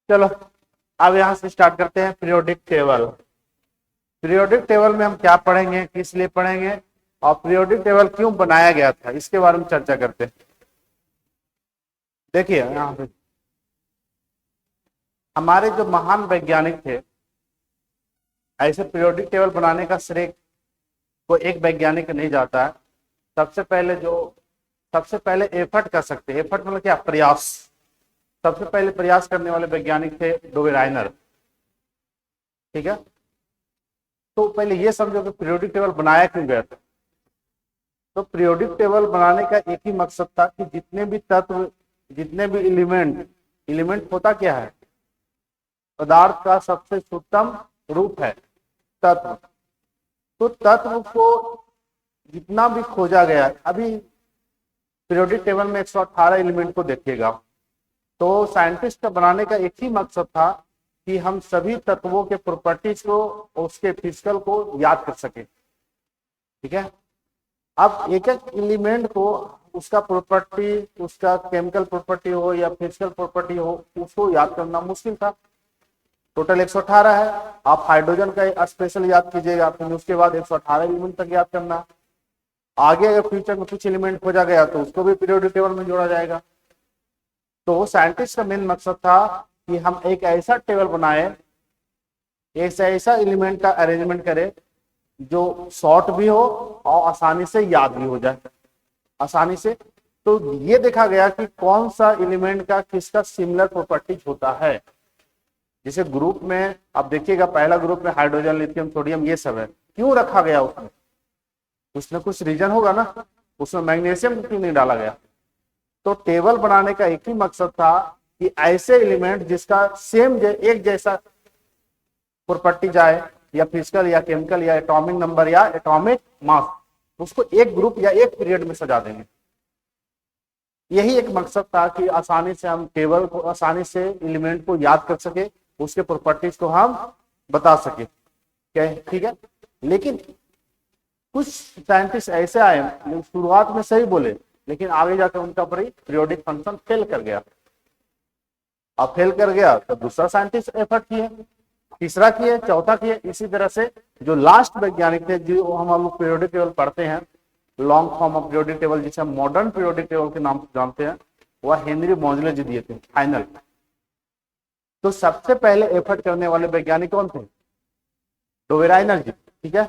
चलो अब यहां से स्टार्ट करते हैं पीरियोडिक टेबल। पीरियोडिक टेबल में हम क्या पढ़ेंगे, किस लिए पढ़ेंगे, और पीरियोडिक टेबल क्यों बनाया गया था, इसके बारे में चर्चा करते हैं। देखिए यहाँ पे हमारे जो महान वैज्ञानिक थे, ऐसे पीरियोडिक टेबल बनाने का श्रेय को एक वैज्ञानिक नहीं जाता है। सबसे पहले जो सबसे पहले एफर्ट कर सकते हैं, एफर्ट मतलब क्या, प्रयास, सबसे पहले प्रयास करने वाले वैज्ञानिक थे डोवेराइनर। ठीक है, तो पहले ये समझो कि पीरियोडिक टेबल बनाया क्यों गया था। तो पीरियोडिक टेबल बनाने का एक ही मकसद था कि जितने भी तत्व, जितने भी एलिमेंट, एलिमेंट होता क्या है, पदार्थ का सबसे सूक्ष्म रूप है तत्व। तो तत्व को जितना भी खोजा गया, अभी पीरियोडिक टेबल में 118 एलिमेंट को देखिएगा, तो साइंटिस्ट का बनाने का एक ही मकसद था कि हम सभी तत्वों के प्रॉपर्टीज को, उसके फिजिकल को याद कर सके। ठीक है, अब एक एक एलिमेंट को, उसका प्रॉपर्टी, उसका केमिकल प्रॉपर्टी हो या फिजिकल प्रॉपर्टी हो, उसको याद करना मुश्किल था। टोटल 118 है, आप हाइड्रोजन का स्पेशल याद कीजिएगा, फिर उसके बाद 118 एलिमेंट तक याद करना। आगे अगर फ्यूचर में कुछ एलिमेंट खोजा गया तो उसको भी पीरियोडिक टेबल में जोड़ा जाएगा। तो साइंटिस्ट का मेन मकसद था कि हम एक ऐसा टेबल बनाए, ऐसा एलिमेंट का अरेंजमेंट करें जो शॉर्ट भी हो और आसानी से याद भी हो जाए, आसानी से। तो ये देखा गया कि कौन सा एलिमेंट का किसका सिमिलर प्रॉपर्टीज होता है। जैसे ग्रुप में आप देखिएगा, पहला ग्रुप में हाइड्रोजन, लिथियम, सोडियम, ये सब है। क्यों रखा गया उसमें, कुछ ना कुछ रीजन होगा ना, उसमें मैग्नीशियम क्यों नहीं डाला गया। तो टेबल बनाने का एक ही मकसद था कि ऐसे एलिमेंट जिसका सेम एक जैसा प्रॉपर्टी जाए, या फिजिकल या केमिकल या एटॉमिक नंबर या एटॉमिक मास, उसको एक ग्रुप या एक पीरियड में सजा देंगे। यही एक मकसद था कि आसानी से हम टेबल को, आसानी से एलिमेंट को याद कर सके, उसके प्रॉपर्टीज को हम बता सके। क्या, ठीक है। लेकिन कुछ साइंटिस्ट ऐसे आए जो शुरुआत में सही बोले, लेकिन आगे जाकर उनका पीरियोडिक फंक्शन फेल कर गया। अब फेल कर गया तो दूसरा साइंटिस्ट एफर्ट किए, तीसरा किए, चौथा किए, इसी तरह से जो लास्ट वैज्ञानिक थे, जो हम लोग पीरियोडिक टेबल पढ़ते हैं, long form of periodic table, जिसे हम मॉडर्न पीरियोडिक टेबल के नाम से जानते हैं, वह हेनरी मोजले जी दिए थे फाइनल। तो सबसे पहले एफर्ट करने वाले वैज्ञानिक कौन थे, डोवेराइनर जी। ठीक है,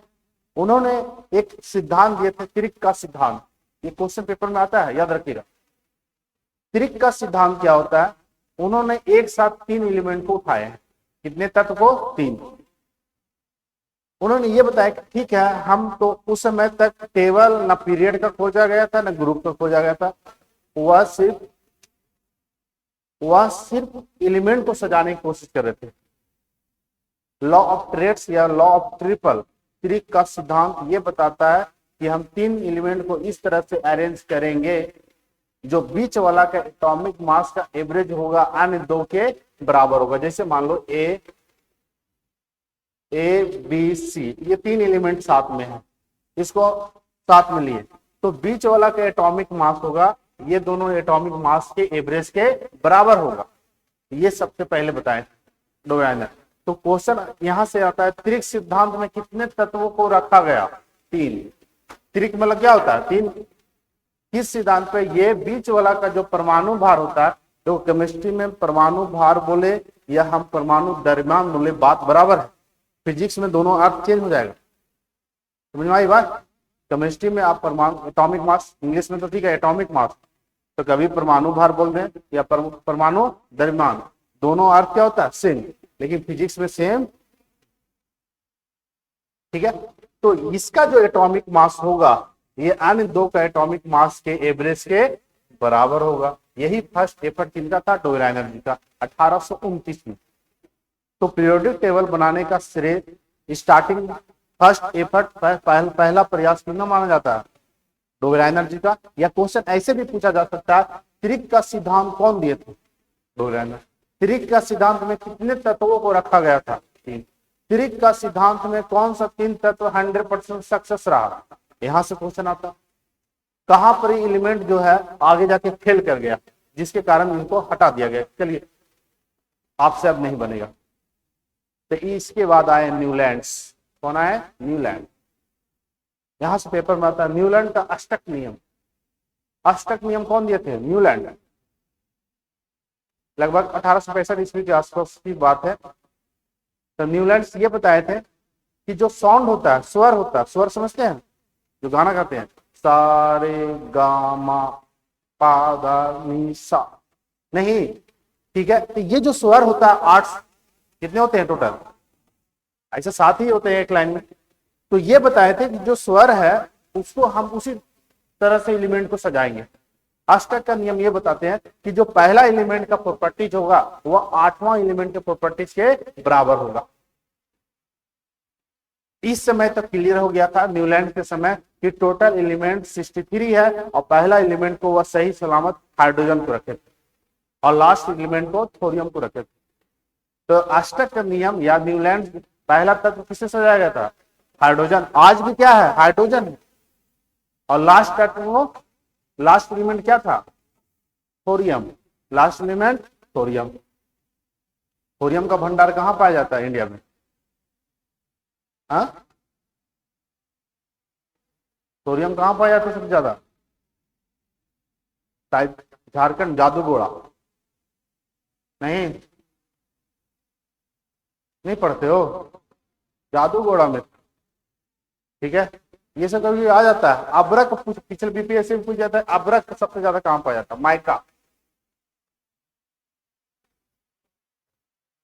उन्होंने एक सिद्धांत दिए थे, क्रिक का सिद्धांत। ये क्वेश्चन पेपर में आता है, याद रखिएगा। क्रिक का सिद्धांत क्या होता है, उन्होंने एक साथ 3 एलिमेंट को उठाए हैं। कितने तत्व को, 3। उन्होंने ये बताया कि ठीक है, हम तो उस समय तक टेबल ना पीरियड का खोजा गया था, ना ग्रुप का खोजा गया था, वह सिर्फ एलिमेंट को सजाने की कोशिश कर रहे थे। लॉ ऑफ ट्रेड्स या लॉ ऑफ ट्रिपल, क्रिक का सिद्धांत ये बताता है कि हम 3 एलिमेंट को इस तरह से अरेंज करेंगे जो बीच वाला का एटॉमिक मास का एवरेज होगा अन्य 2 के बराबर होगा। जैसे मान लो ए बी सी, ये 3 एलिमेंट साथ में है, इसको साथ में लिए, तो बीच वाला का एटॉमिक मास होगा, ये दोनों एटॉमिक मास के एवरेज के बराबर होगा। ये सबसे पहले बताए डोवेराइनर। तो क्वेश्चन यहां से आता है, त्रिक सिद्धांत में कितने तत्वों को रखा गया, 3। त्रिक मतलब क्या होता है, 3। किस सिद्धांत पे, ये बीच वाला का जो परमाणु भार होता है, तो केमिस्ट्री में परमाणु भार बोले या हम परमाणु द्रव्यमान बोले, बात बराबर है। फिजिक्स में दोनों अर्थ चेंज हो जाएगा, समझ में आई बात। केमिस्ट्री में आप परमाणु, एटॉमिक मास, इंग्लिश में तो ठीक है एटॉमिक मास, तो कभी परमाणु भार बोल रहे हैं या परमाणु द्रव्यमान, दोनों अर्थ क्या होता है, सेम। लेकिन फिजिक्स में सेम, ठीक है। तो इसका जो एटॉमिक मास होगा, ये अन्य 2 का एटॉमिक मास के एवरेज के बराबर होगा। यही फर्स्ट एफर्ट किनका था, डोवेराइनर जी का, 1829 में। तो पीरियोडिक टेबल बनाने का श्रेय, स्टार्टिंग फर्स्ट एफर्ट, पहला प्रयास कितना माना जाता है, डोवेराइनर जी का। या क्वेश्चन ऐसे भी पूछा जा सकता है, क्रिक का सिद्धांत कौन दिए थे, डोवेराइनर। क्रिक का सिद्धांत में कितने तत्वों को रखा गया था, 3। क्रिक का सिद्धांत में कौन सा 3 तत्व 100% सक्सेस रहा, यहां से क्वेश्चन आता। कहां पर एलिमेंट जो है आगे जाके फेल कर गया, जिसके कारण इनको हटा दिया गया। चलिए आपसे अब नहीं बनेगा। तो इसके बाद आए न्यूलैंड्स। कौन आए? न्यूलैंड। यहां से पेपर में आता है न्यूलैंड का अष्टक नियम। अष्टक नियम कौन दिए थे? न्यूलैंड। लगभग 1865 ईस्वी के आसपास की बात है। तो न्यूलैंड्स ये बताए थे कि जो साउंड होता है, स्वर होता है, स्वर समझते हैं जो गाना गाते हैं, सारे गामा पा धा नी सा, नहीं, ठीक है। तो ये जो स्वर होता है 8, कितने होते हैं टोटल? ऐसे 7 ही होते हैं एक लाइन में। तो ये बताए थे कि जो स्वर है उसको हम उसी तरह से एलिमेंट को सजाएंगे। अष्टक का नियम ये बताते हैं कि जो पहला एलिमेंट का प्रॉपर्टीज होगा वह 8वां एलिमेंट के प्रॉपर्टीज के बराबर होगा। इस समय तक क्लियर हो गया था न्यूलैंड के समय कि टोटल एलिमेंट 63 है और पहला एलिमेंट को वह सही सलामत हाइड्रोजन को रखे थे और लास्ट एलिमेंट को थोरियम को रखे थे। तो अष्टक का नियम या न्यूलैंड पहला तत्व किससे सजाया गया था? हाइड्रोजन। आज भी क्या है? हाइड्रोजन है। और लास्ट तत्व, लास्ट एलिमेंट क्या था? Thorium. Last element thorium. Thorium का भंडार कहां पाया जाता है इंडिया में? हाँ, थोरियम कहां पाया जाता है सबसे ज्यादा? शायद झारखंड, जादूगोड़ा। नहीं, नहीं पढ़ते हो? जादूगोड़ा में, ठीक है। ये सब कभी आ जाता है। अब्रक पिछले बीपीएससी में पूछ जाता है, अब्रक सबसे ज्यादा कहां पाया जाता है? माइका।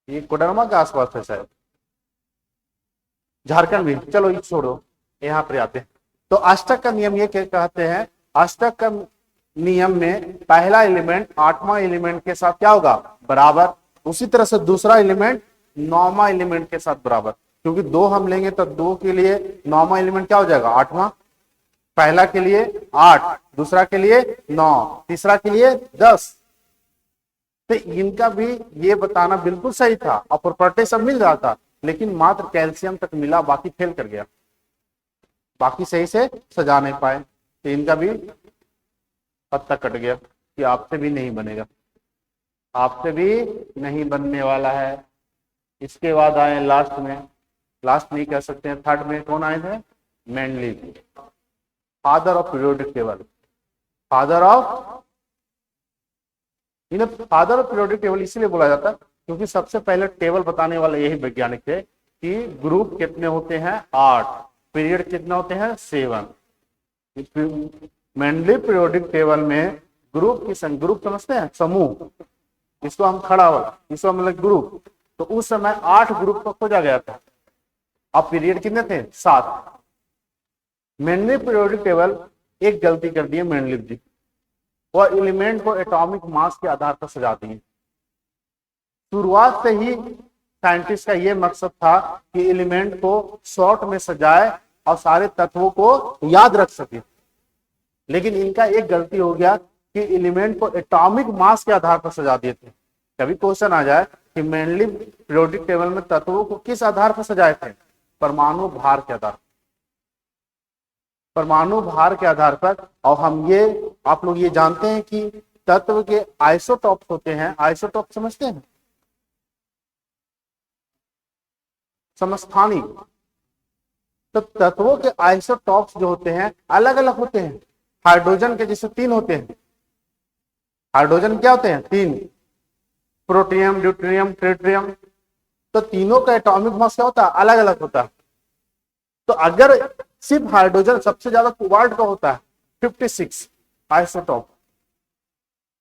ये कोडरमा के आसपास है शायद, झारखंड भी। चलो ये छोड़ो, यहाँ पर आते हैं। तो अष्टक का नियम ये कहते हैं, अष्टक का नियम में पहला एलिमेंट 8वां एलिमेंट के साथ क्या होगा? बराबर। उसी तरह से दूसरा एलिमेंट 9वां एलिमेंट के साथ बराबर, क्योंकि 2 हम लेंगे तो 2 के लिए 9वां एलिमेंट क्या हो जाएगा? 8वां। पहला के लिए 8, दूसरा के लिए 9, तीसरा के लिए 10। तो इनका भी ये बताना बिल्कुल सही था और प्रॉपर्टी सब मिल रहा था, लेकिन मात्र कैल्शियम तक मिला, बाकी फेल कर गया, बाकी सही से सजा नहीं पाए। तो इनका भी पत्ता कट गया कि आपसे भी नहीं बनेगा, आपसे भी नहीं बनने वाला है। इसके बाद आए लास्ट में, लास्ट नहीं कह सकते हैं, थर्ड में कौन आए थे? Mendeleev, father of periodic table. Father of, इन्हें फादर ऑफ पीरियोडिक टेबल इसलिए बोला जाता है क्योंकि सबसे पहले टेबल बताने वाले यही वैज्ञानिक थे कि ग्रुप कितने होते हैं? 8, पीरियड कितने होते हैं? 7। मेंडलीव पीरियोडिक टेबल में ग्रुप की संख्या, ग्रुप समझते हैं, समूह, इसको हम खड़ा हो, इसको मतलब ग्रुप। तो उस समय 8 ग्रुप को खोजा गया था। अब पीरियड कितने थे? 7। मेंडलीव पीरियोडिक टेबल एक गलती कर दी है मेंडलीव जी, वह एलिमेंट को एटॉमिक मास के आधार पर सजा दिए। शुरुआत से ही साइंटिस्ट का यह मकसद था कि एलिमेंट को शॉर्ट में सजाए और सारे तत्वों को याद रख सके, लेकिन इनका एक गलती हो गया कि एलिमेंट को एटॉमिक मास के आधार पर सजा दिए थे। कभी क्वेश्चन आ जाए कि मेंडलीव पीरियोडिक टेबल में तत्वों को किस आधार पर सजाए थे? परमाणु भार के आधार, परमाणु भार के आधार पर। और हम ये, आप लोग ये जानते हैं कि तत्व के आइसोटॉप्स होते हैं। आइसोटॉप समझते हैं? समस्थानिक। तो तत्वों के आइसोटॉप्स जो होते हैं अलग अलग होते हैं। हाइड्रोजन के जैसे 3 होते हैं। हाइड्रोजन क्या होते हैं? 3, प्रोटियम, ड्यूटेरियम, ट्रिटियम। तो तीनों का एटॉमिक मास क्या होता है? अलग अलग होता है। तो अगर सिर्फ हाइड्रोजन, सबसे ज्यादा कोबाल्ट का होता है 56 आइसोटॉप।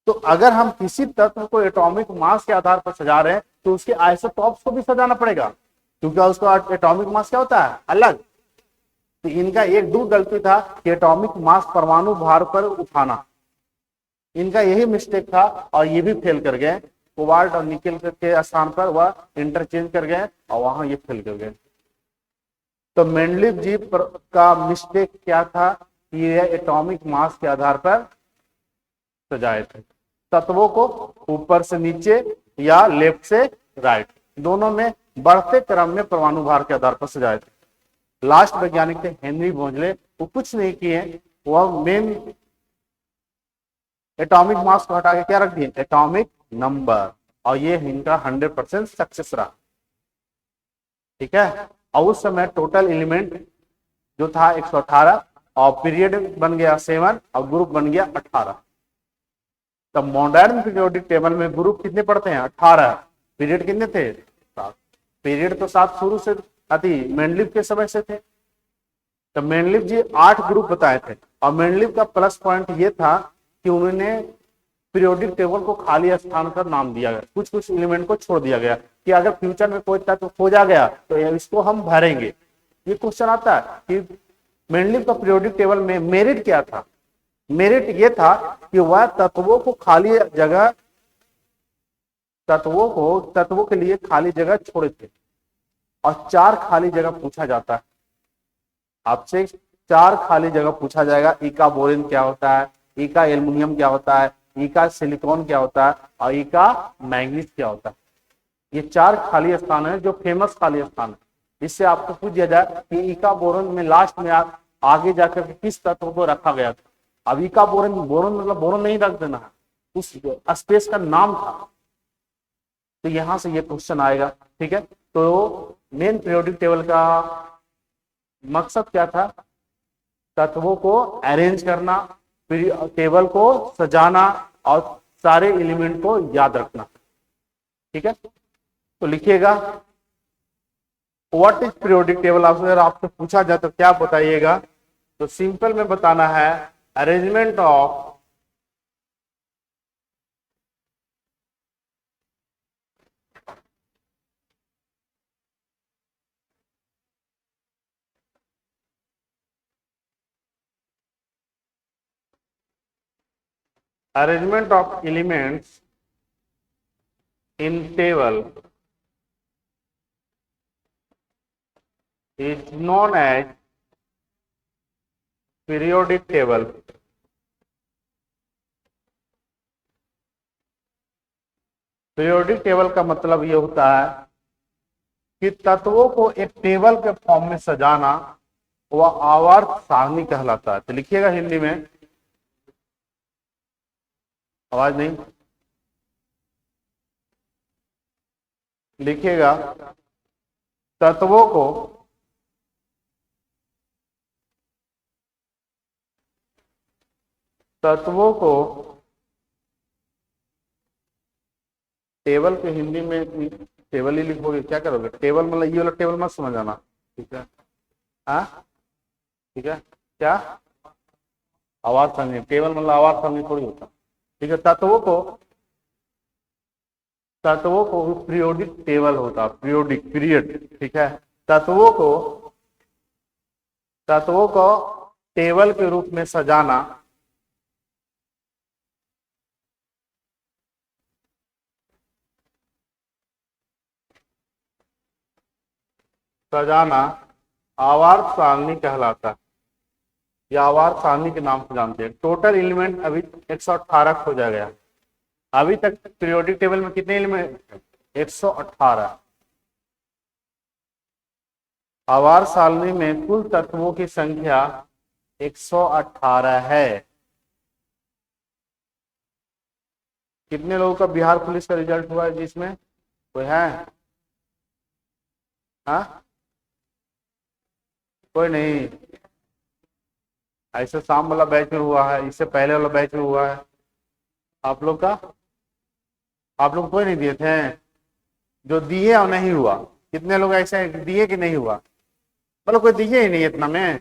तो अगर हम किसी तत्व को एटॉमिक मास के आधार पर सजा रहे हैं तो उसके आइसोटॉप्स को भी सजाना पड़ेगा, क्योंकि उसका एटॉमिक मास क्या होता है? अलग। तो इनका एक दो गलती था कि एटॉमिक मास परमाणु भार पर उठाना, इनका यही मिस्टेक था और ये भी फेल कर गए। कोबाल्ट और निकेल के स्थान पर वह इंटरचेंज कर गए और वहां ये फेल कर गए। तो मेंडलीव जी का मिस्टेक क्या था कि ये एटॉमिक मास के आधार पर सजाए थे तत्वों को, ऊपर से नीचे या लेफ्ट से राइट, दोनों में बढ़ते क्रम में परमाणु भार के आधार पर सजाए थे। लास्ट वैज्ञानिक थे हेनरी मोजले, वो कुछ नहीं किए, वह मेन एटॉमिक मास को हटा के क्या रख दिए? Atomic number. और ये इनका 100% सक्सेस रहा। ठीक है, और उस समय टोटल एलिमेंट जो था 118 और पीरियड बन गया 7 और ग्रुप बन गया 18। तब मॉडर्न पीरियोडिक टेबल में ग्रुप कितने पड़ते हैं? 18। पीरियड कितने थे? 7। पीरियड तो 7 शुरू से अति मेंडलीव के समय से थे। तो मेंडलीव जी 8 ग्रुप बताए थे, और मेंडलीव का प्लस पॉइंट ये था कि उन्होंने पीरियोडिक टेबल को खाली स्थान का नाम दिया गया, कुछ कुछ एलिमेंट को छोड़ दिया गया कि अगर फ्यूचर में कोई तत्व खोजा गया तो इसको हम भरेंगे। ये क्वेश्चन आता है कि मेंडलीव का पीरियोडिक टेबल में मेरिट क्या था? मेरिट ये था कि वह तत्वों को खाली जगह, तत्वों के लिए खाली जगह छोड़े थे, और 4 खाली जगह पूछा जाता है आपसे। 4 खाली जगह पूछा जाएगा। ई का बोरिन क्या होता है, ई का एल्युमिनियम क्या होता है, ई का सिलिकॉन क्या होता है, और ई का मैग्नीज क्या होता है। ये 4 खाली स्थान है जो फेमस खाली स्थान है। इससे आपको पूछ दिया जाए कि ई का बोरन में लास्ट में आगे जाकर के किस तत्व को रखा गया था। अब ई का बोरन, बोरन मतलब बोरन नहीं रख देना है, उस स्पेस का नाम था। तो यहां से ये क्वेश्चन आएगा। ठीक है, तो मेन पीरियोडिक टेबल का मकसद क्या था? तत्वों को अरेंज करना, टेबल को सजाना, और सारे एलिमेंट को याद रखना। ठीक है, तो लिखिएगा व्हाट इज पीरियोडिक टेबल। अगर आपसे पूछा जाए तो क्या बताइएगा? तो सिंपल में बताना है arrangement of elements in table is known as periodic table. Periodic table का मतलब ये होता है कि तत्वों को एक टेबल के फॉर्म में सजाना, वह आवर्त सारणी कहलाता है। तो लिखिएगा हिंदी में, आवाज नहीं, लिखिएगा तत्वों को टेबल के हिंदी में टेबल ही लिखोगे, क्या करोगे? टेबल मतलब ये वाला टेबल मत समझ आना। ठीक है, हाँ ठीक है, क्या आवाज सारणी? टेबल मतलब आवाज सारणी थोड़ी होता। ठीक है, तत्वों को पीरियोडिक टेबल होता, पीरियोडिक पीरियड। ठीक है, तत्वों को टेबल के रूप में सजाना आवर्त सारणी कहलाता है, या आवर्त सारणी के नाम से जानते हैं। टोटल एलिमेंट अभी 118 खोजा गया। अभी तक पीरियोडिक टेबल में कितने एलिमेंट? 118। आवर्त सारणी में कुल तत्वों की संख्या 118 है। कितने लोगों का बिहार पुलिस का रिजल्ट हुआ है जिसमें? कोई है? हाँ, कोई नहीं। ऐसे शाम वाला बैच में हुआ है, इससे पहले वाला बैच में हुआ है। आप लोग का, आप लोग कोई नहीं दिए थे? जो दिए और नहीं हुआ, कितने लोग ऐसे दिए कि नहीं हुआ? मतलब कोई दिए ही नहीं इतना में,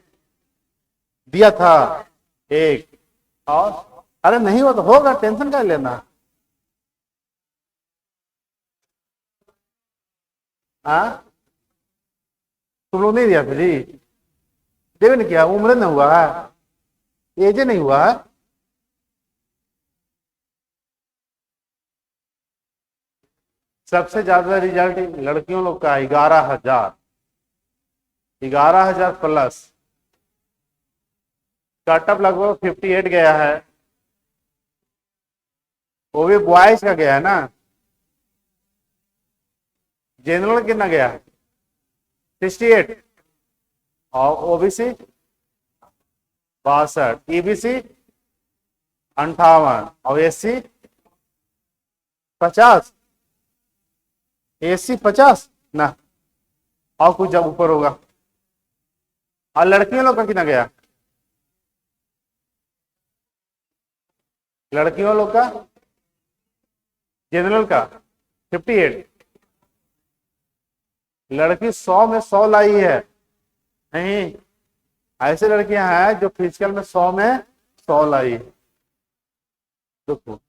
दिया था एक। और अरे नहीं हुआ तो होगा, टेंशन क्या लेना। हाँ, तुम लोग नहीं दिया था जी? देवे ने किया, उम्र नहीं हुआ है, एज नहीं हुआ है। सबसे ज्यादा रिजल्ट लड़कियों लोग का 11,000, 11,000 प्लस। कटअप लगभग 58 गया है, वो भी बॉयज का गया है ना। जनरल कितना गया? 68, और ओबीसी 62, ईबीसी 58, और एससी 50। AC 50 ना, और कुछ जब ऊपर होगा। और लड़कियों लोग का कितना गया? लड़कियों लोग का जनरल का 58। लड़की 100 में 100 लाई है? नहीं, ऐसे लड़कियां हैं जो फिजिकल में 100 में 100 लाई है। देखो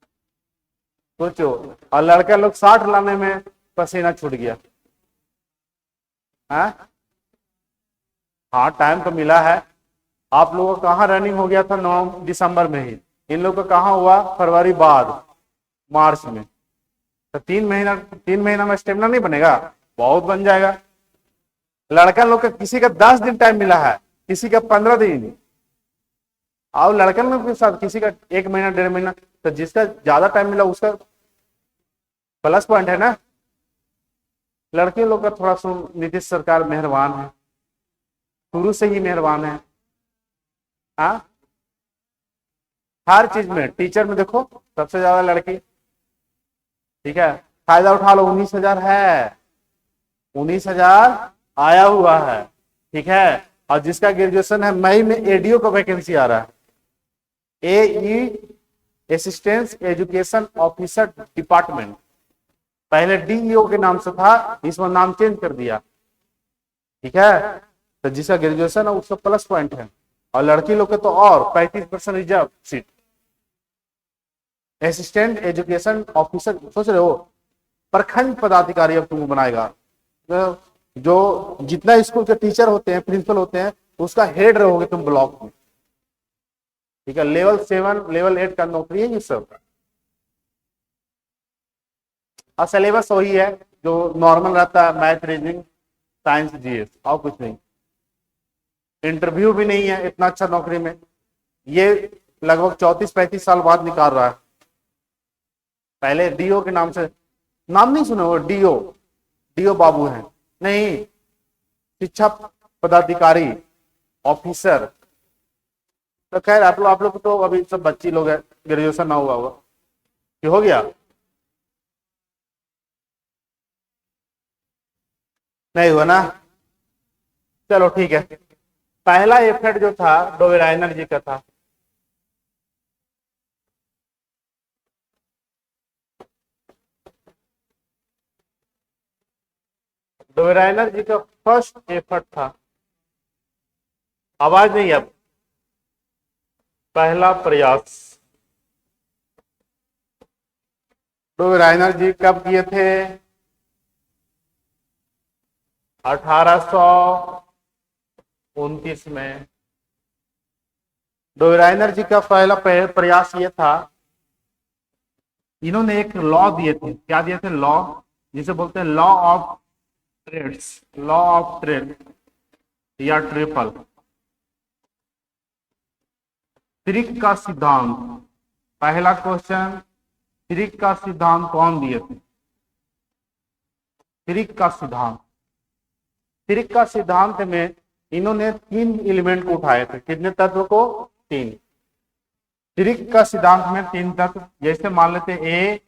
सोचो, और लड़का लोग 60 लाने में पसीना छूट गया। हाँ हाँ, टाइम तो मिला है। आप लोगों का कहाँ रनिंग हो गया था 9 दिसंबर में ही, इन लोगों का कहाँ हुआ फरवरी बाद, मार्च में। तो 3 महीना में स्टेमिना नहीं बनेगा? बहुत बन जाएगा। लड़का लोग का किसी का 10 दिन टाइम मिला है, किसी का 15 दिन, और लड़कन लोग के साथ किसी का 1 महीना 1.5 महीना। तो जिसका ज्यादा टाइम मिला उसका प्लस पॉइंट है ना। लड़के लोग का थोड़ा सा नीतीश सरकार मेहरबान है, शुरू से ही मेहरबान है। हाँ, हर चीज में, टीचर में देखो सबसे ज्यादा लड़की। ठीक है, फायदा उठा लो, 19,000 है, 19,000 आया हुआ है। ठीक है, और जिसका ग्रेजुएशन है, मई में ADO का वैकेंसी आ रहा है, AE assistant education officer department. पहले DEO के नाम से था, इस बार नाम चेंज कर दिया। ठीक है, तो जिसका ग्रेजुएशन है उसका प्लस पॉइंट है, और लड़की लोग के तो और 35% reserve seat. Assistant education officer, सोच रहे हो प्रखंड पदाधिकारी अब तुमको बनाएगा। तो जो जितना स्कूल के टीचर होते हैं, प्रिंसिपल होते हैं, उसका हेड रहोगे तुम ब्लॉक में। ठीक है, लेवल 7 लेवल 8 का नौकरी है ये सब। और सिलेबस वही है जो नॉर्मल रहता है, मैथ रीजनिंग साइंस GS, और कुछ नहीं। इंटरव्यू भी नहीं है इतना अच्छा नौकरी में, ये लगभग 34-35 साल बाद निकाल रहा है। पहले DO के नाम से, नाम नहीं सुने हो? DO बाबू हैं, नहीं, शिक्षा पदाधिकारी ऑफिसर। तो खैर आप लोग तो अभी सब बच्ची लोग है, ग्रेजुएशन ना हुआ होगा कि हो गया? नहीं हुआ ना, चलो ठीक है। पहला एफर्ट जो था डोवेराइनर जी का था। डोवेराइनर जी का फर्स्ट एफर्ट था, आवाज नहीं अब, पहला प्रयास। डोवेराइनर जी कब किए थे? 1829 में। डोवेराइनर जी का पहला प्रयास ये था, इन्होंने एक लॉ दिए थे। क्या दिए थे? लॉ, जिसे बोलते हैं law of trades, law of trade या ट्रिपल। त्रिक का सिद्धांत, पहला क्वेश्चन, त्रिक का सिद्धांत कौन दिए थे? त्रिक का सिद्धांत, त्रिक का सिद्धांत में इन्होंने 3 एलिमेंट को उठाए थे। कितने तत्व को? 3। त्रिक का सिद्धांत में 3 तत्व, जैसे मान लेते A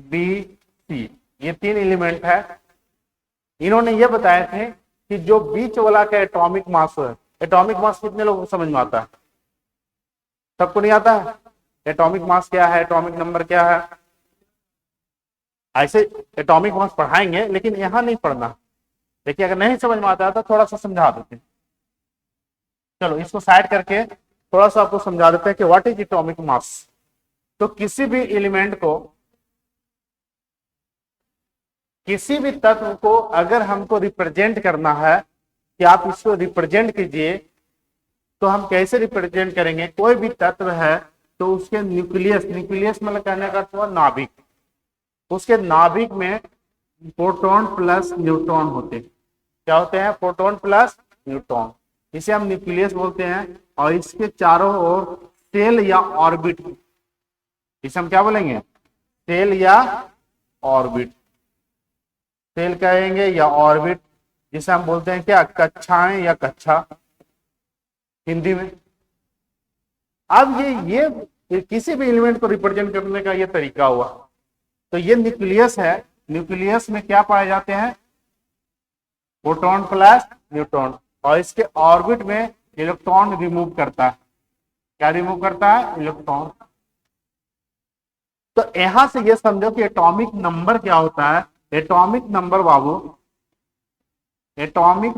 B C, ये 3 एलिमेंट है। इन्होंने ये बताए थे कि जो बीच वाला का एटॉमिक मास है, एटॉमिक मास कितने लोगों को समझ में आता है? सबको नहीं आता है? एटॉमिक मास क्या है, एटॉमिक नंबर क्या है? ऐसे एटॉमिक मास पढ़ाएंगे, लेकिन यहां नहीं पढ़ना। देखिए, अगर नहीं समझ में आता है तो थोड़ा सा समझा देते हैं। चलो इसको साइड करके थोड़ा सा आपको समझा देते हैं कि व्हाट इज एटॉमिक मास। तो किसी भी एलिमेंट को, किसी भी तत्व को अगर हमको रिप्रेजेंट करना है कि आप इसको रिप्रेजेंट कीजिए, तो हम कैसे रिप्रेजेंट करेंगे? कोई भी तत्व है तो उसके न्यूक्लियस, न्यूक्लियस मतलब कहने का अर्थ हुआ नाभिक, उसके नाभिक में प्रोटॉन प्लस न्यूट्रॉन होते हैं। क्या होते हैं? प्रोटॉन प्लस न्यूट्रॉन, इसे हम न्यूक्लियस बोलते हैं। और इसके चारों ओर सेल या ऑर्बिट, इसे हम क्या बोलेंगे? सेल या ऑर्बिट, सेल कहेंगे या ऑर्बिट, जिसे हम बोलते हैं क्या? कक्षाएं या कक्षा हिंदी में। अब ये किसी भी एलिमेंट को रिप्रेजेंट करने का ये तरीका हुआ। तो ये न्यूक्लियस है, न्यूक्लियस में क्या पाए जाते हैं, प्रोटॉन प्लस न्यूट्रॉन, और इसके ऑर्बिट में इलेक्ट्रॉन रिमूव करता है। क्या रिमूव करता है, इलेक्ट्रॉन। तो यहां से ये समझो कि एटॉमिक नंबर क्या होता है। एटॉमिक नंबर बाबू, एटॉमिक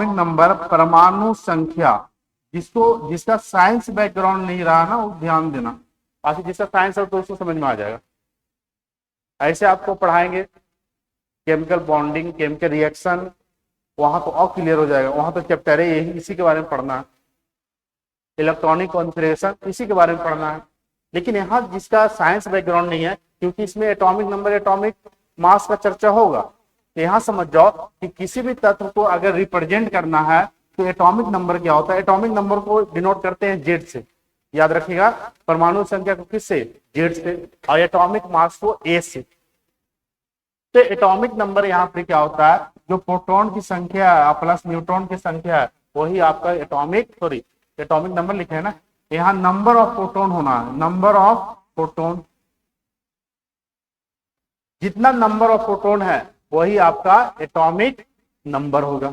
नंबर परमाणु संख्या, जिसका साइंस बैकग्राउंड नहीं रहा ना, वो ध्यान देना, बाकी जिसका साइंस है तो उसको समझ में आ जाएगा। ऐसे आपको पढ़ाएंगे केमिकल बॉन्डिंग, केमिकल रिएक्शन, वहां तो और क्लियर हो जाएगा, वहां तो चैप्टर है यही, इसी के बारे में पढ़ना है। इलेक्ट्रॉनिक कॉन्फ़िगरेशन इसी के बारे में पढ़ना है। लेकिन यहाँ जिसका साइंस बैकग्राउंड नहीं है, क्योंकि इसमें एटॉमिक नंबर, एटॉमिक मास का चर्चा होगा, तो यहाँ समझ जाओ कि किसी भी तत्व को अगर रिप्रेजेंट करना है तो एटॉमिक नंबर क्या होता है। एटॉमिक नंबर को डिनोट करते हैं जेड से, याद रखिएगा, परमाणु संख्या को किससे, जेड से, और एटॉमिक मास को ए से। तो एटॉमिक नंबर यहाँ पे क्या होता है, जो प्रोटॉन की संख्या प्लस न्यूट्रॉन की संख्या है, वही आपका एटॉमिक नंबर लिखे है ना। यहाँ नंबर ऑफ प्रोटॉन होना है, नंबर ऑफ प्रोटॉन, जितना नंबर ऑफ प्रोटॉन है वही आपका एटॉमिक नंबर होगा।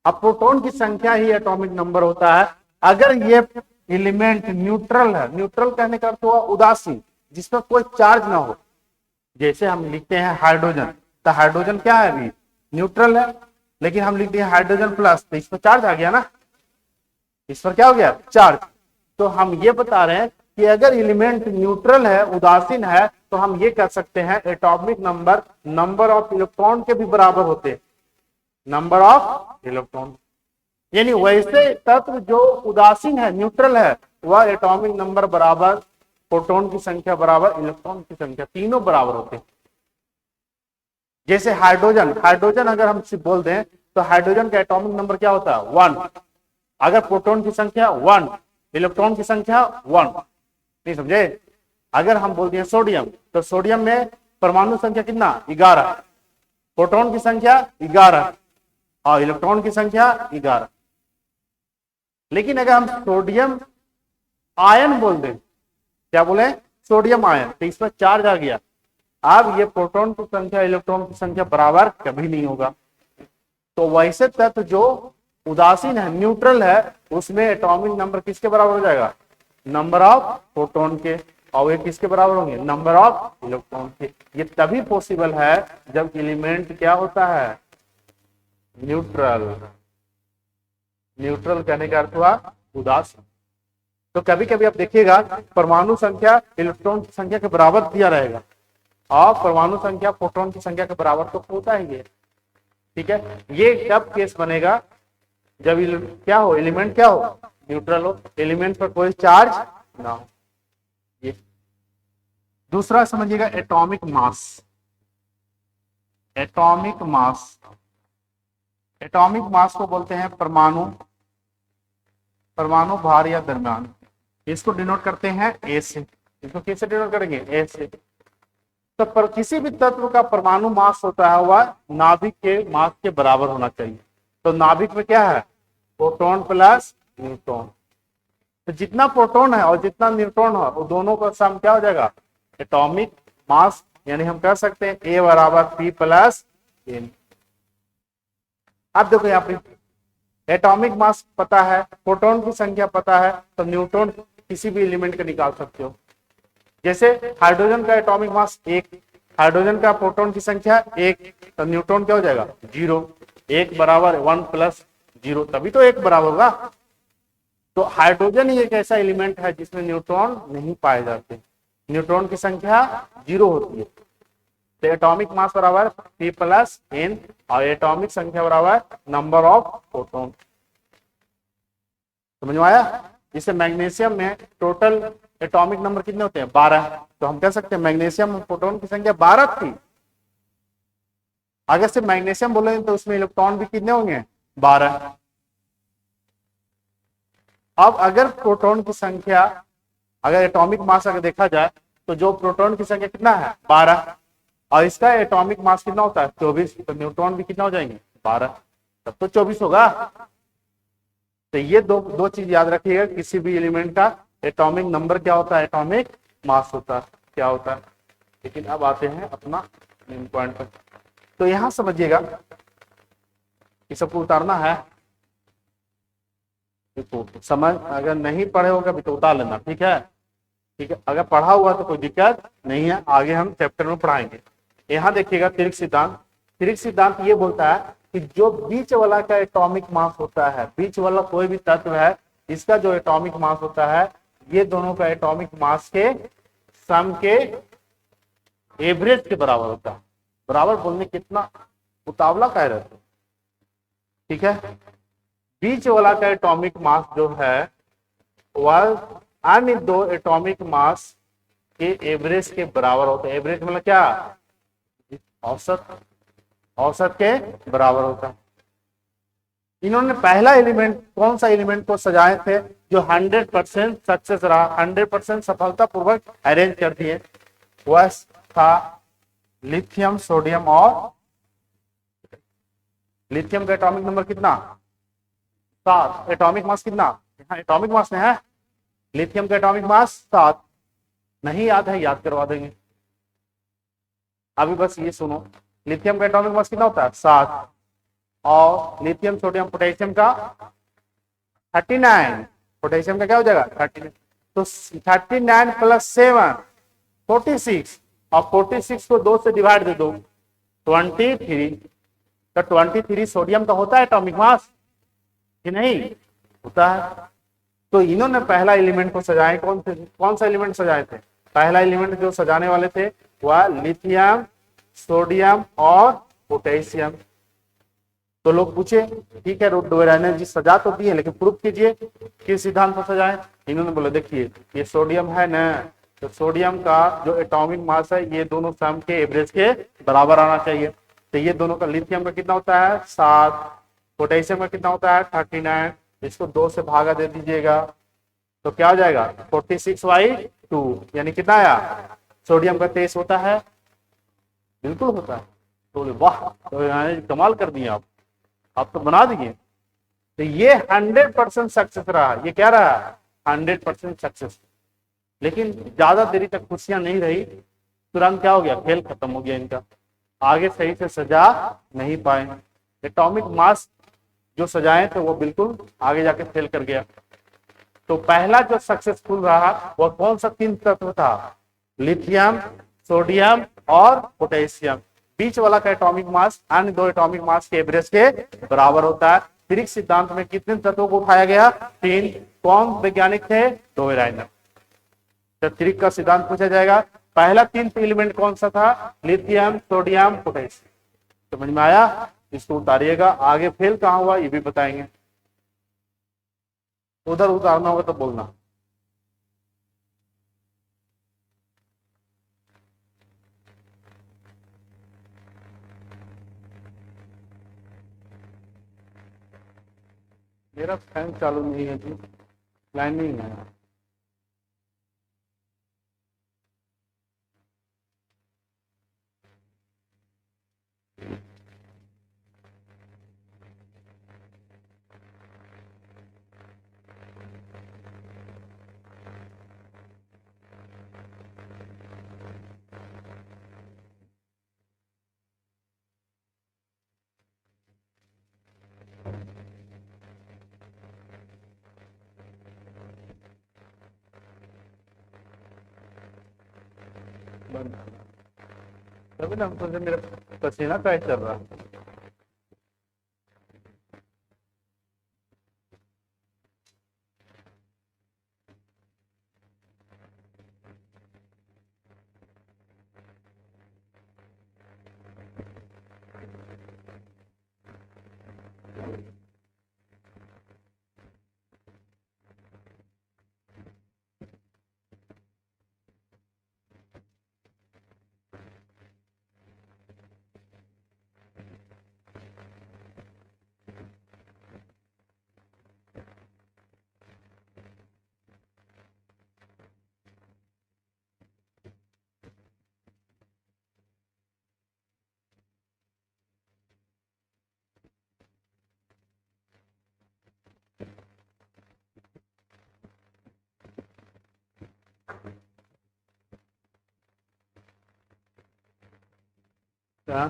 अब प्रोटॉन की संख्या ही एटॉमिक नंबर होता है। अगर ये एलिमेंट न्यूट्रल है, न्यूट्रल कहने का अर्थ हुआ उदासीन, जिसमें कोई चार्ज ना हो, जैसे हम लिखते हैं हाइड्रोजन, तो हाइड्रोजन क्या है, अभी न्यूट्रल है, लेकिन हम लिखते हैं हाइड्रोजन प्लस, तो इस पर चार्ज आ गया ना, इस पर क्या हो गया, चार्ज। तो हम ये बता रहे हैं कि अगर एलिमेंट न्यूट्रल है, उदासीन है, तो हम ये कह सकते हैं atomic number number of electron के भी बराबर होते हैं, नंबर ऑफ इलेक्ट्रॉन। यानी वैसे तत्व जो उदासीन है, न्यूट्रल है, वह एटॉमिक नंबर बराबर प्रोटॉन की संख्या बराबर इलेक्ट्रॉन की संख्या, तीनों बराबर होते हैं। जैसे हाइड्रोजन अगर हम सिर्फ बोल दें तो हाइड्रोजन का एटॉमिक नंबर क्या होता है, 1। अगर प्रोटॉन की संख्या 1, इलेक्ट्रॉन की संख्या 1, नहीं समझे। अगर हम बोल दिए सोडियम, तो सोडियम में परमाणु संख्या कितना, 11, प्रोटॉन की संख्या 11 और इलेक्ट्रॉन की संख्या 11। लेकिन अगर हम सोडियम आयन बोल दें, क्या बोले, सोडियम आयन, तो इस पर चार्ज आ गया। अब ये प्रोटॉन की संख्या इलेक्ट्रॉन की संख्या बराबर कभी नहीं होगा। तो वैसे तत्व जो उदासीन है, न्यूट्रल है, उसमें एटॉमिक नंबर किसके बराबर हो जाएगा, नंबर ऑफ प्रोटॉन के, और ये किसके बराबर होंगे, नंबर ऑफ इलेक्ट्रॉन के। ये तभी पॉसिबल है जब एलिमेंट क्या होता है, न्यूट्रल। न्यूट्रल कहने का अर्थ हुआ उदासीन। तो कभी कभी आप देखिएगा परमाणु संख्या इलेक्ट्रॉन की संख्या के बराबर दिया रहेगा, और परमाणु संख्या प्रोटॉन की संख्या के बराबर तो होता ही है। ठीक है, ये कब केस बनेगा, जब क्या हो, एलिमेंट क्या हो, न्यूट्रल हो, एलिमेंट पर कोई चार्ज ना हो। ये दूसरा समझिएगा, atomic mass. Atomic mass, atomic mass को बोलते हैं परमाणु भार या द्रव्यमान। इसको डिनोट करते हैं ए से। इसको कैसे डिनोट करेंगे, ए से। तो पर किसी भी तत्व का परमाणु मास होता है वह नाभिक के मास के बराबर होना चाहिए। तो नाभिक में क्या है, प्रोटॉन प्लस न्यूट्रॉन। तो जितना प्रोटॉन है और जितना न्यूट्रॉन है, वो दोनों का सम क्या हो जाएगा, एटॉमिक मास। यानी हम कह सकते हैं ए बराबर पी प्लस एन। अब देखो यहाँ पे एटॉमिक मास पता है, प्रोटॉन की संख्या पता है, तो न्यूट्रॉन किसी भी एलिमेंट का निकाल सकते हो। जैसे हाइड्रोजन का एटॉमिक मास 1, हाइड्रोजन का प्रोटॉन की संख्या 1, तो न्यूट्रॉन क्या हो जाएगा 0। 1 बराबर 1 प्लस 0, तभी तो 1 बराबर होगा। तो हाइड्रोजन ही एक ऐसा एलिमेंट है जिसमें न्यूट्रॉन नहीं पाए जाते, न्यूट्रॉन की संख्या 0 होती है। तो एटॉमिक मास बराबर पी प्लस एन, और एटॉमिक संख्या बराबर नंबर ऑफ प्रोटॉन। समझ में आया। जैसे मैग्नीशियम में टोटल एटॉमिक नंबर कितने होते हैं, 12। तो हम कह सकते हैं मैग्नीशियम में प्रोटॉन की संख्या 12 थी। अगर सिर्फ मैग्नीशियम बोले तो उसमें इलेक्ट्रॉन भी कितने होंगे, 12। अब अगर प्रोटॉन की संख्या, अगर एटॉमिक मास अगर देखा जाए तो जो प्रोटॉन की संख्या कितना है, 12, और इसका एटॉमिक मास कितना होता है, 24। तो न्यूट्रॉन भी कितना हो जाएंगे, 12, तब तो 24 होगा। तो ये दो चीज याद रखिएगा, किसी भी एलिमेंट का एटॉमिक नंबर क्या होता है, एटॉमिक मास होता है। क्या होता है। लेकिन अब आते हैं अपना मेन पॉइंट पर। तो यहां समझिएगा कि सबको उतारना है। देखो समझ अगर नहीं पढ़े होगा अभी तो उतार लेना, ठीक है। ठीक है, अगर पढ़ा हुआ तो कोई दिक्कत नहीं है, आगे हम चैप्टर में पढ़ाएंगे। यहाँ देखिएगा तिरिक सिद्धांत। तिरिक सिद्धांत ये बोलता है कि जो बीच वाला का एटॉमिक मास होता है, बीच वाला कोई भी तत्व है, इसका जो एटॉमिक मास होता है, ये दोनों का एटॉमिक मास के सम के एवरेज के बराबर होता है। बराबर बोलने कितना उतावला कह रहे थे, ठीक है। बीच वाला का एटॉमिक मास जो है वह अन्य दो एटॉमिक मास के एवरेज के बराबर होता है। एवरेज मतलब क्या, औसत, औसत के बराबर होता है। इन्होंने पहला एलिमेंट कौन सा एलिमेंट को सजाए थे जो 100% सक्सेस रहा, 100% सफलतापूर्वक अरेंज कर दिए, वह था लिथियम, सोडियम और लिथियम का एटॉमिक नंबर कितना, 7। एटॉमिक मास कितना, यहाँ एटॉमिक मास में है, लिथियम का एटॉमिक मास 7। नहीं याद है, याद करवा देंगे। अभी बस ये सुनो, लिथियम का एटॉमिक मास कितना होता है, 7। और लिथियम, सोडियम, पोटेशियम का 39। पोटेशियम का क्या हो जाएगा 39। तो 39 प्लस 7 46, और 46 को 2 से डिवाइड दे दो 23। तो 23 सोडियम का होता है एटॉमिक मास कि नहीं होता है। तो इन्होंने पहला एलिमेंट को सजाए, कौन सा एलिमेंट सजाए थे, पहला एलिमेंट जो सजाने वाले थे वह लिथियम, सोडियम और पोटेशियम। तो लोग पूछे ठीक है डोवेराइनर जी सजा तो दिए, लेकिन प्रूफ कीजिए किस सिद्धांत पर सजाए। इन्होंने बोला देखिए ये सोडियम है ना, तो सोडियम का जो एटॉमिक मास है ये दोनों सम के एवरेज के बराबर आना चाहिए। तो ये दोनों का, लिथियम का कितना होता है 7, पोटेशियम का कितना होता है 39, इसको 2 से भागा दे दीजिएगा तो क्या हो जाएगा 46/2, यानी कितना आया। सोडियम का 23 होता है, बिल्कुल होता है। तो वाह, तो कमाल कर दिए आप तो बना दिए। तो ये 100% सक्सेस रहा, ये क्या रहा 100% सक्सेस। लेकिन ज्यादा देरी तक खुशियां नहीं रही, तुरंत क्या हो गया, खेल खत्म हो गया इनका, आगे सही से सजा नहीं पाए। एटॉमिक मास जो सजाए थे वो बिल्कुल आगे जाके फेल कर गया। तो पहला जो सक्सेसफुल रहा वह कौन सा 3 तत्व था, लिथियम, सोडियम और पोटेशियम। बीच वाला का एटॉमिक मास अन्य 2 एटॉमिक मास के एवरेज के बराबर होता है। तिरिक सिद्धांत में कितने तत्वों को उठाया गया, 3। कौन वैज्ञानिक थे, डोवेराइनर। जब तिरिक का सिद्धांत पूछा जाएगा पहला 3 एलिमेंट कौन सा था, लिथियम, सोडियम, पोटेशियम। समझ में आया, इसको उतारिएगा, आगे फेल कहां हुआ ये भी बताएंगे। उधर उतारना होगा तो बोलना। मेरा फैन चालू नहीं है जी, लाइन नहीं है। तभी ना हम सोचे मेरा पसीना का चल रहा। हाँ,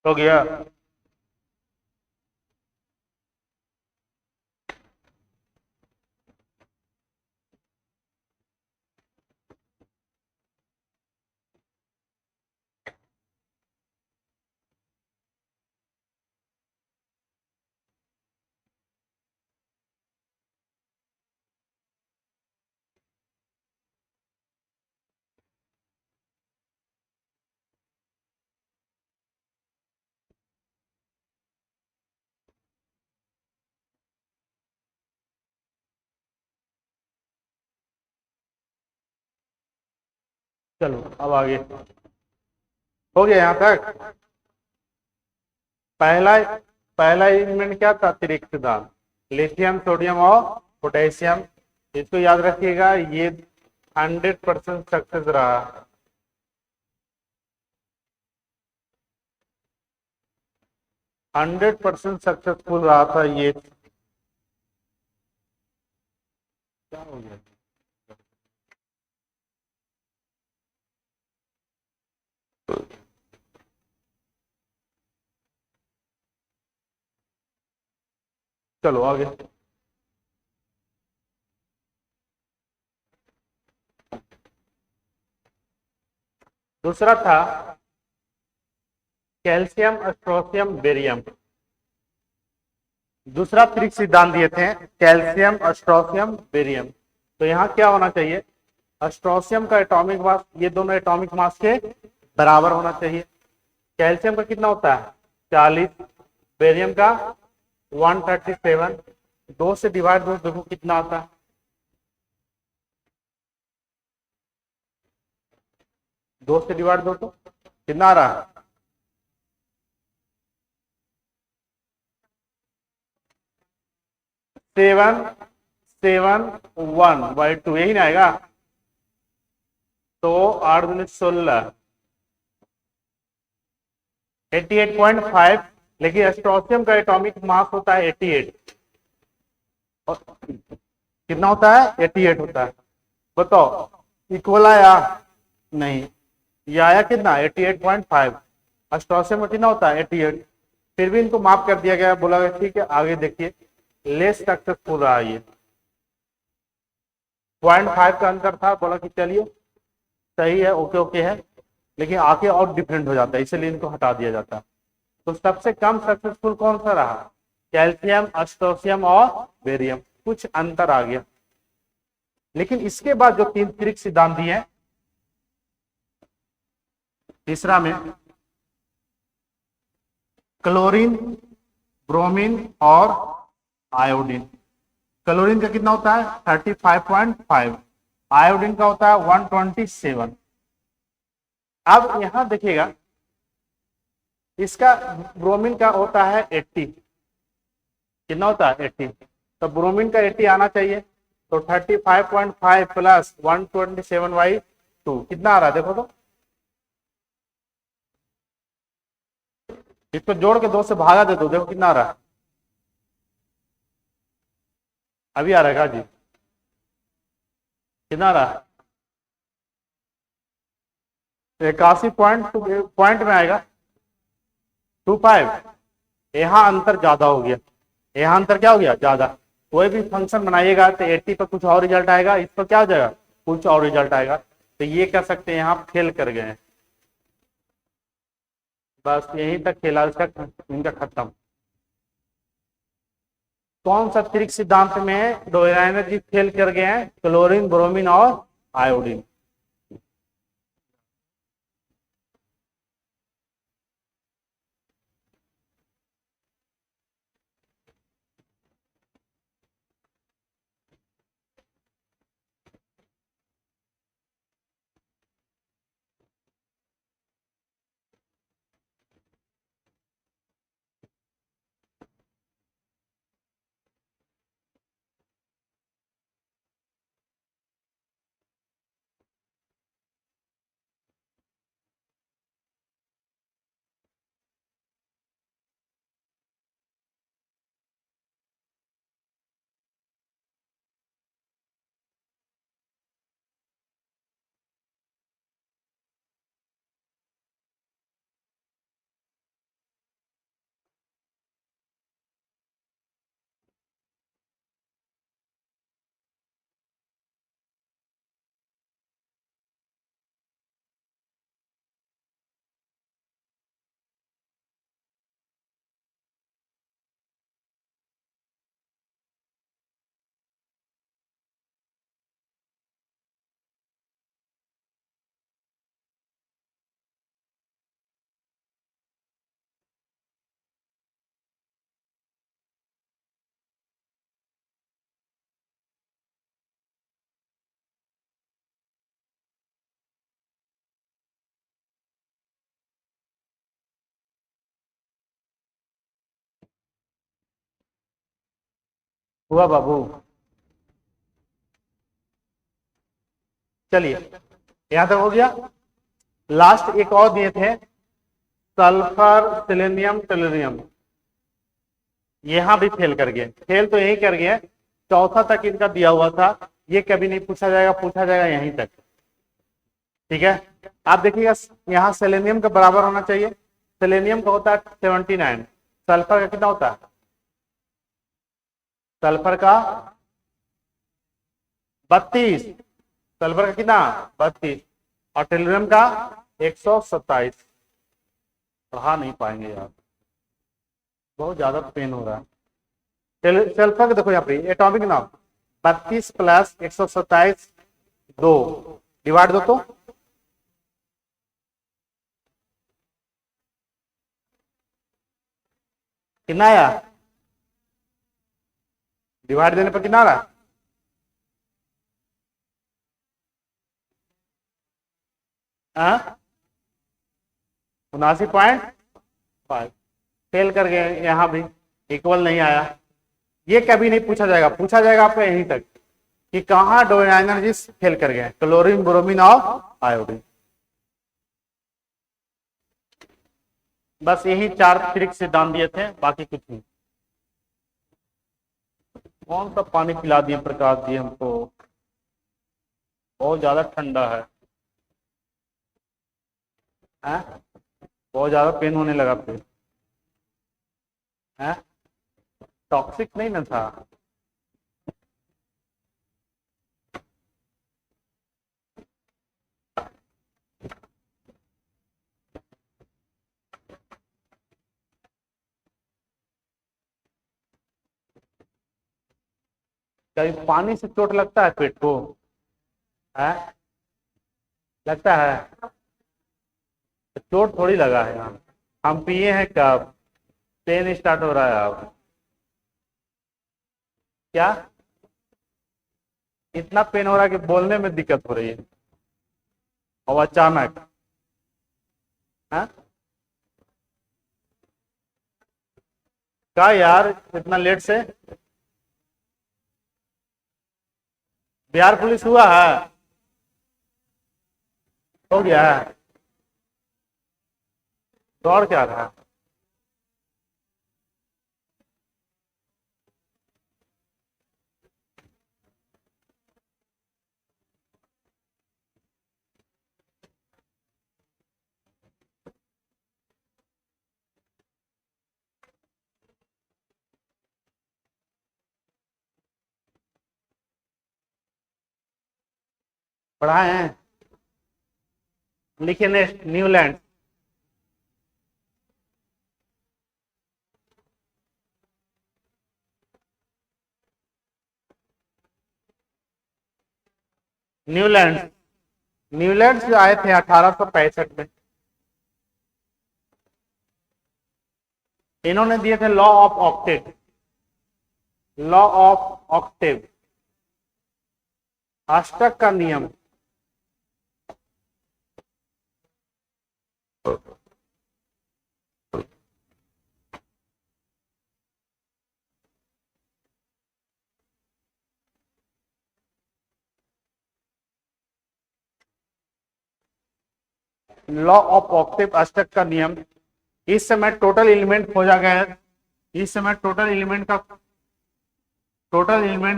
हो गया। चलो अब आगे, हो गया यहाँ तक। पहला पहला एलिमेंट क्या था, अतिरिक्त दान, लिथियम सोडियम और पोटेशियम। इसको याद रखिएगा, ये 100% सक्सेस रहा। 100% सक्सेसफुल रहा था ये। क्या हो गया? चलो आगे। दूसरा था कैल्शियम एस्ट्रोसियम बेरियम। दूसरा त्रिक सिद्धांत दिए थे कैल्शियम एस्ट्रोसियम बेरियम। तो यहाँ क्या होना चाहिए, एस्ट्रोसियम का एटॉमिक मास, ये दोनों एटॉमिक मास के बराबर होना चाहिए। कैल्शियम का कितना होता है 40, बेरियम का 137। 2 से डिवाइड दो, देखो कितना आता है, 2 से डिवाइड दो तो कितना आ रहा है, 771/2, यही ना आएगा। तो 8 दूनी 16, 88.5। लेकिन एस्ट्रोसियम का एटॉमिक मास होता है 88, और कितना होता है 88 होता है। बताओ इक्वल आया नहीं, ये आया कितना 88.5। एस्ट्रोसियम में कितना होता है 88। फिर भी इनको माफ कर दिया गया, बोला गया ठीक है आगे देखिए, लेस सक्सेसफुल रहा ये। 0.5 का अंतर था, बोला कि चलिए सही है, ओके ओके है, लेकिन आके और डिफरेंट हो जाता है, इसलिए इनको हटा दिया जाता है। तो सबसे कम सक्सेसफुल कौन सा रहा, कैल्शियम एस्ट्रोसियम और बेरियम, कुछ अंतर आ गया। लेकिन इसके बाद जो 3 त्रिक सिद्धांत दिए हैं, तीसरा में क्लोरीन, ब्रोमीन और आयोडीन। क्लोरीन का कितना होता है 35.5, आयोडीन का होता है 127। अब यहां देखिएगा, इसका ब्रोमीन का होता है 80, कितना होता है 80, तो ब्रोमीन का 80 आना चाहिए। तो 35.5 प्लस 127/2 कितना आ रहा है, देखो तो इसको जोड़ के 2 से भागा दे दो, देखो कितना आ रहा है, अभी आ रहा है जी, कितना आ रहा है 81 पॉइंट में आएगा 25। यहाँ अंतर ज्यादा हो गया, यहाँ अंतर क्या हो गया ज्यादा, कोई भी फंक्शन बनाइएगा तो 80 पर कुछ और रिजल्ट आएगा, इस पर क्या हो जाएगा, कुछ और रिजल्ट आएगा। तो ये कह सकते हैं यहाँ फेल कर गए हैं। बस यहीं तक खेला, इसका इनका खत्म। कौन सा त्रिक सिद्धांत में दो एनर्जी फेल कर गए हैं, क्लोरीन, ब्रोमीन और आयोडीन। हुआ बाबू। चलिए यहां तक हो गया। लास्ट एक और दिए थे, सल्फर, सेलेनियम, टेलुरियम। यहां भी फेल कर गए, फेल तो यही कर गए, चौथा तक इनका दिया हुआ था, ये कभी नहीं पूछा जाएगा, पूछा जाएगा यहीं तक। ठीक है, आप देखिएगा यहाँ सेलेनियम का बराबर होना चाहिए, सेलेनियम का होता है 79, सल्फर का कितना होता है, सल्फर का 32, सल्फर का कितना 32, और टेलुरियम का 127। पढ़ा नहीं पाएंगे यार, बहुत ज्यादा पेन हो रहा है। सल्फर का देखो यहाँ पे एटॉमिक नाम 32 प्लस 127, 2 डिवाइड दो तो कितना आया, डिवाइड देने पर कितना आ रहा, 79.5। फेल कर गए, यहाँ भी इक्वल नहीं आया। ये कभी नहीं पूछा जाएगा, पूछा जाएगा आपको यहीं तक कि कहां दो एनर्जीज फेल कर गए, क्लोरीन, ब्रोमीन और आयोडीन। बस यही 4 त्रिक सिद्धांत दिए थे, बाकी कुछ नहीं। कौन सा पानी पिला दिए प्रकाश जी हमको, बहुत ज्यादा ठंडा है? बहुत ज्यादा पेन होने लगा फिर है? टॉक्सिक नहीं ना था? कभी पानी से चोट लगता है पेट को है? लगता है? चोट थोड़ी लगा है यहाँ, हम पिए हैं कब, पेन स्टार्ट हो रहा है अब। क्या इतना पेन हो रहा है कि बोलने में दिक्कत हो रही है, और अचानक है? क्या यार इतना लेट से, बिहार पुलिस हुआ है, हो गया है, दौड़ क्या रहा है? पढ़ाए हैं? लिखिए नेक्स्ट, न्यूलैंड। न्यूलैंड, न्यूलैंड से आए थे 1865 में। इन्होंने दिए थे law of octave, law of octave, अष्टक का नियम। लॉ ऑफ ऑक्टेव, अष्टक का नियम। इस समय टोटल एलिमेंट खोजा गया। इस समय टोटल एलिमेंट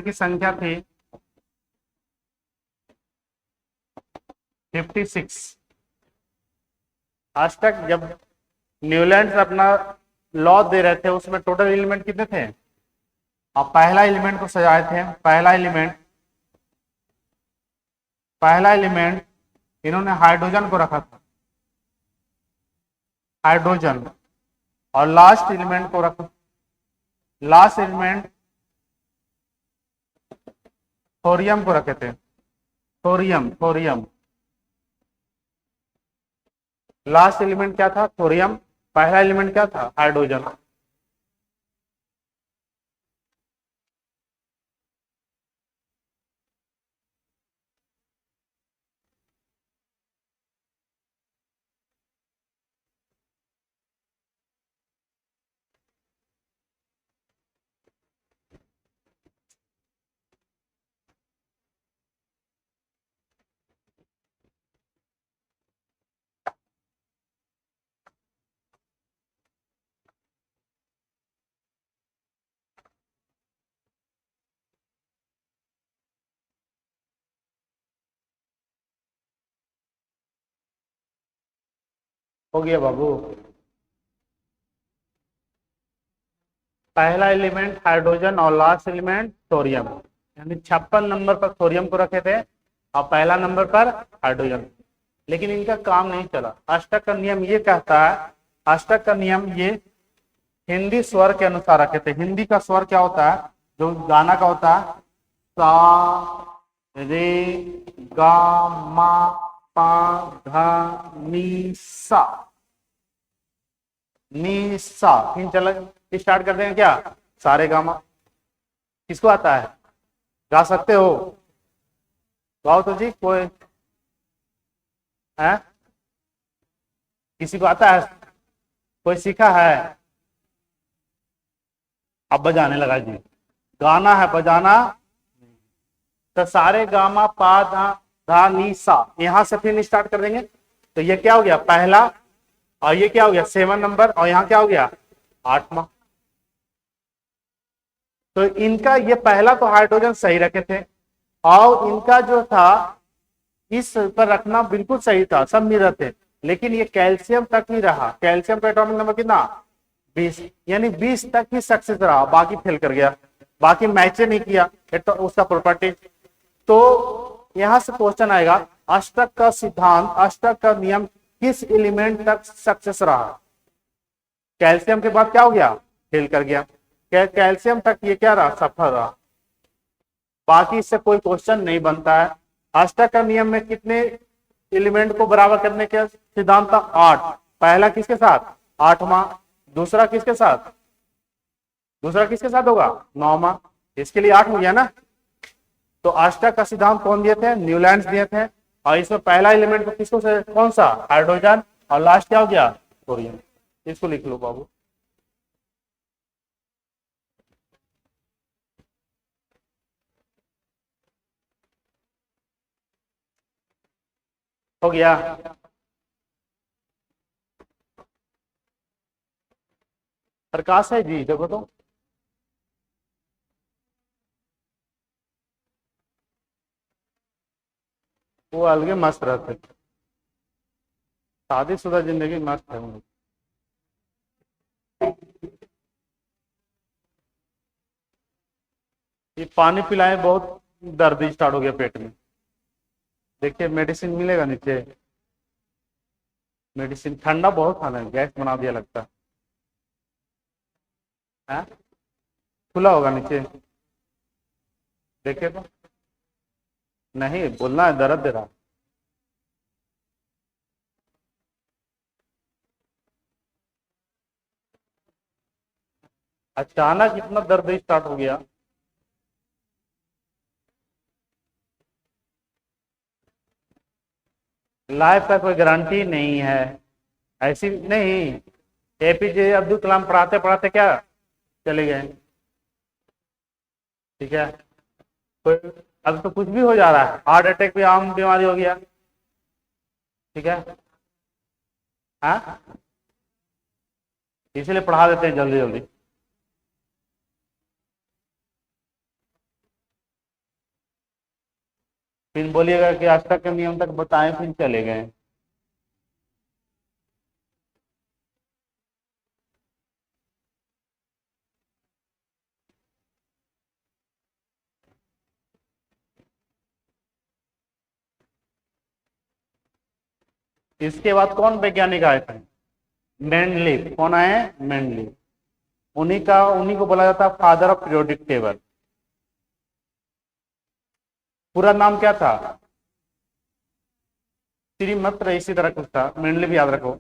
की संख्या थी 56। अष्टक जब न्यूलैंड अपना लॉ दे रहे थे उसमें टोटल एलिमेंट कितने थे? अब पहला एलिमेंट को सजाए थे। पहला एलिमेंट इन्होंने हाइड्रोजन को रखा था, हाइड्रोजन। और लास्ट एलिमेंट को रखा, लास्ट एलिमेंट थोरियम को रखे थे, थोरियम, थोरियम। लास्ट एलिमेंट क्या था? थोरियम। पहला एलिमेंट क्या था? हाइड्रोजन। हो गया बाबू। पहला एलिमेंट हाइड्रोजन और लास्ट एलिमेंट थोरियम, यानी 56 नंबर पर थोरियम को रखे थे और पहला नंबर पर हाइड्रोजन। लेकिन इनका काम नहीं चला। अष्टक का नियम ये कहता है, अष्टक का नियम ये हिंदी स्वर के अनुसार रखे थे। हिंदी का स्वर क्या होता है? जो गाना का होता है, सा रे गा मा पा धा नी सा, नी सा। तीन चल स्टार्ट करते हैं क्या? सारे गामा। किसको आता है? गा सकते हो? गाओ तो जी। कोई है? किसी को आता है? कोई सीखा है? अब बजाने लगा जी। गाना है, बजाना। तो सारे गामा पा धा धा नी सा, यहां से फिर स्टार्ट कर देंगे। तो ये क्या हो गया? पहला। और ये क्या हो गया? 7 नंबर। और यहाँ क्या हो गया? 8वां। तो इनका ये पहला तो हाइड्रोजन सही रखे थे, और इनका जो था इस पर रखना बिल्कुल सही था, सब मिलर थे। लेकिन ये कैल्शियम तक ही रहा। कैल्शियम का एटॉमिक नंबर कितना? 20, यानी 20 तक ही सक्सेस रहा, बाकी फेल कर गया, बाकी मैच नहीं किया तो उसका प्रॉपर्टी। तो यहां से क्वेश्चन आएगा, अष्टक का सिद्धांत, अष्टक का नियम किस एलिमेंट तक सक्सेस रहा? कैल्शियम के बाद क्या हो गया? फेल कर गया। कैल्शियम तक ये क्या रहा? सफल रहा। बाकी इससे कोई क्वेश्चन नहीं बनता है। अष्टक का नियम में कितने एलिमेंट को बराबर करने का सिद्धांत था? 8। पहला किसके साथ? 8वां। दूसरा किसके साथ? दूसरा किसके साथ होगा? 9वां। इसके लिए 8 हो गया ना। तो अष्टक का सिद्धांत कौन दिए थे? न्यूलैंड दिए थे। और इसमें पहला एलिमेंट को किसको से, कौन सा? हाइड्रोजन। और लास्ट क्या हो गया? थोरियम। इसको लिख लो बाबू। हो गया। प्रकाश है जी, देखो तो। वो अलगे मस्त रहते। शादीशुदा जिंदगी मस्त है उनकी। ये पानी पिलाए, बहुत दर्द स्टार्ट हो गया पेट में। देखिए मेडिसिन मिलेगा नीचे। मेडिसिन ठंडा बहुत खाना है, गैस बना दिया लगता है। खुला होगा नीचे, देखिए तो। नहीं बोलना है, दर्द दे रहा है। अचानक इतना दर्द स्टार्ट हो गया। लाइफ का कोई गारंटी नहीं है, ऐसी नहीं। एपीजे अब्दुल कलाम पढ़ाते पढ़ाते क्या चले गए, ठीक है। कोई अब तो कुछ भी हो जा रहा है, हार्ट अटैक भी आम बीमारी हो गया, ठीक है। हाँ, इसीलिए पढ़ा देते हैं जल्दी जल्दी। फिर बोलिएगा कि आज तक के नियम तक बताएं, फिर चले गए। इसके बाद कौन वैज्ञानिक आए थे? मेंडलीव। कौन आए हैं? मेंडलीव। उन्हीं को बोला जाता है फादर ऑफ पीरियोडिक टेबल। पूरा नाम क्या था? श्रीमत इसी तरह कुछ था, मेंडलीव याद रखो।